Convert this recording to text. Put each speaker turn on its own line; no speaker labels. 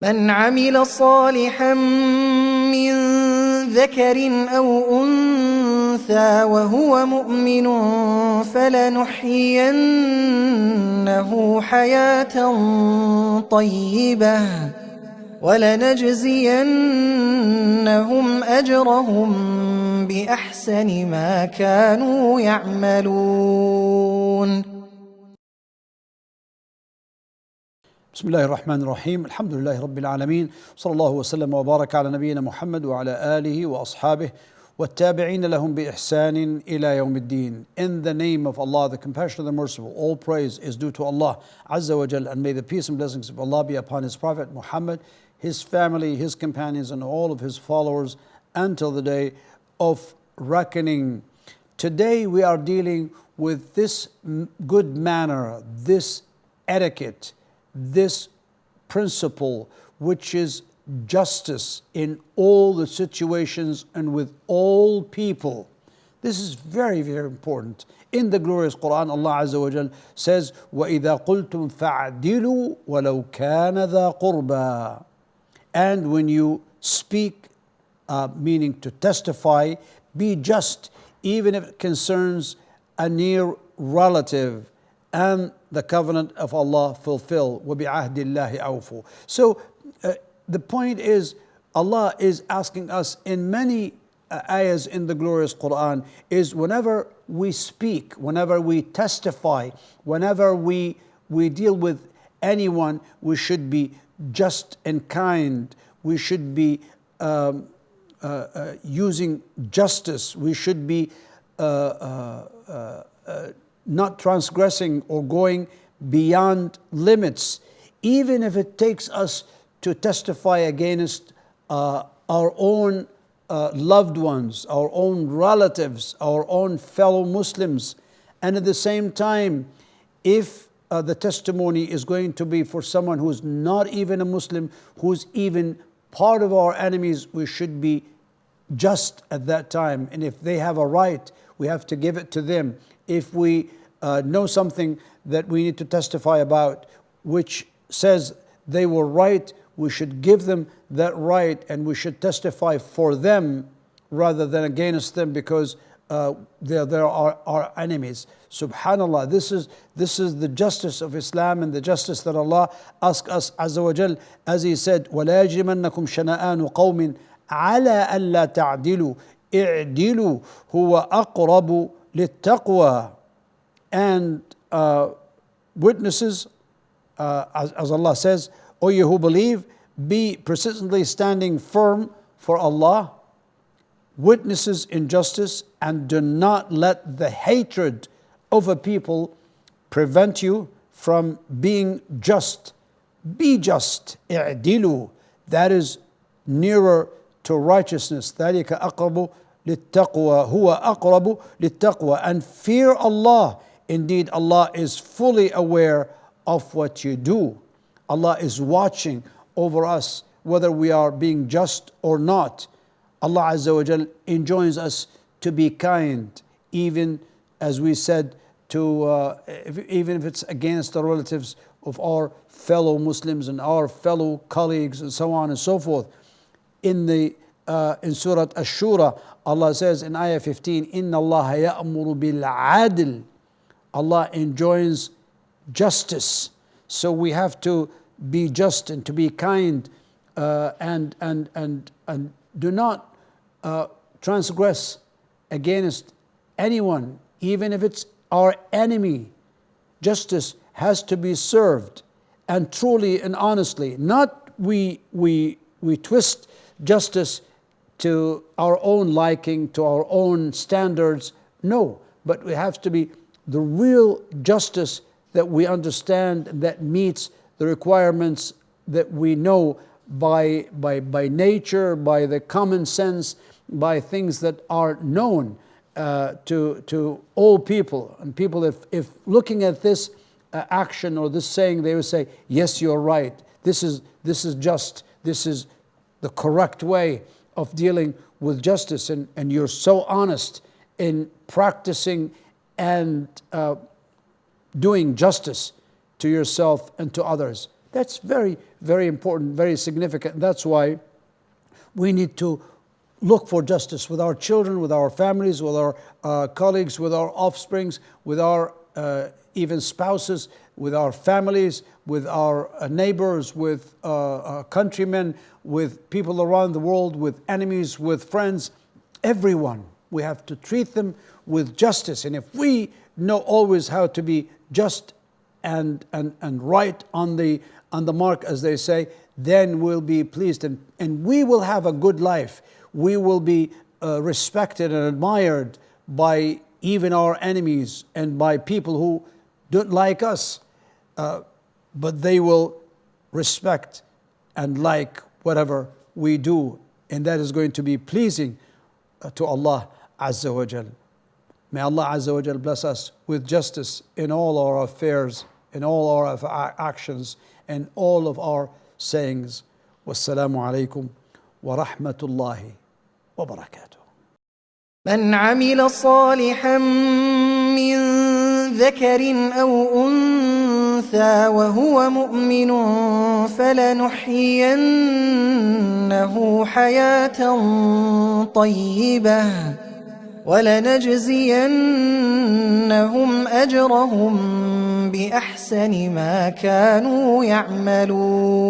من عمل صالحا من ذكر أو أنثى وهو مؤمن فلنحيينه حياة طيبة ولنجزينهم أجرهم بأحسن ما كانوا يعملون.
بسم الله الرحمن الرحيم. الحمد لله رب العالمين، صلى الله وسلم وبارك على نبينا محمد وعلى آله وأصحابه والتابعين لهم بإحسان إلى يوم الدين. In the name of Allah, the compassionate, the merciful, all praise is due to Allah Azza wa Jal, and may the peace and blessings of Allah be upon His Prophet Muhammad, his family, his companions, and all of his followers until the day of reckoning. Today we are dealing with this good manner, this etiquette, this principle, which is justice in all the situations and with all people. This is very, very important. In the glorious Qur'an, Allah Azza wa Jal says, وَإِذَا قُلْتُمْ فَعْدِلُوا وَلَوْ كَانَ ذَا قُرْبَى. And when you speak, meaning to testify, be just, even if it concerns a near relative, and the covenant of Allah fulfill. وَبِعَهْدِ اللَّهِ أَوْفُوا. So the point is, Allah is asking us in many ayahs in the glorious Qur'an, is whenever we speak, whenever we testify, whenever we deal with anyone, we should be just and kind. We should be using justice. We should be not transgressing or going beyond limits, even if it takes us to testify against our own loved ones, our own relatives, our own fellow Muslims. And at the same time, if the testimony is going to be for someone who's not even a Muslim, who's even part of our enemies, we should be just at that time. And if they have a right, we have to give it to them. If we know something that we need to testify about, which says they were right, we should give them that right, and we should testify for them rather than against them, because there are our enemies. Subhanallah, this is the justice of Islam and the justice that Allah asks us Azza wa Jal, as He said, وَلَا يَجْرِمَنَّكُمْ شَنَآنُ قَوْمٍ عَلَىٰ أَلَّا تَعْدِلُوا اعْدِلُوا هُوَ أَقْرَبُ لِلتَّقْوَى. And witnesses, as Allah says, O you who believe, be persistently standing firm for Allah, witnesses in justice, and do not let the hatred of a people prevent you from being just. Be just. اعدلوا. That is nearer to righteousness. ذلك أقرب للتقوى. هو أقرب للتقوى. And fear Allah. Indeed, Allah is fully aware of what you do. Allah is watching over us, whether we are being just or not. Allah Azza wa Jal enjoins us to be kind, even as we said, even if it's against the relatives of our fellow Muslims and our fellow colleagues and so on and so forth. In Surah Ash-Shura, Allah says in Ayah 15, إِنَّ اللَّهَ يَأْمُرُ بِالْعَدْلِ. Allah enjoins justice. So we have to be just and to be kind, and do not transgress against anyone, even if it's our enemy. Justice has to be served, and truly and honestly. Not we twist justice to our own liking, to our own standards. No, but we have to be the real justice that we understand, that meets the requirements that we know by nature, by the common sense, by things that are known to all people. And people, if looking at this action or this saying, they would say, yes, you're right. This is just. This is the correct way of dealing with justice. And you're so honest in practicing and doing justice to yourself and to others. That's very, very important, very significant. That's why we need to look for justice with our children, with our families, with our colleagues, with our offsprings, with our even spouses, with our families, with our neighbors, with countrymen, with people around the world, with enemies, with friends, everyone. We have to treat them with justice. And if we know always how to be just and right on the mark, as they say, then we'll be pleased and we will have a good life. We will be respected and admired by even our enemies and by people who don't like us, but they will respect and like whatever we do, and that is going to be pleasing to Allah Azza wa Jal. May Allah Azza wa Jal bless us with justice in all our affairs, in all our actions, and all of our sayings. Wassalamu alaikum wa rahmatullahi wa barakatuh.
من عمل صالحا من ذكر أو أنثى وهو مؤمن فلنحيينه حياة طيبة ولنجزينهم أجرهم بأحسن ما كانوا يعملون.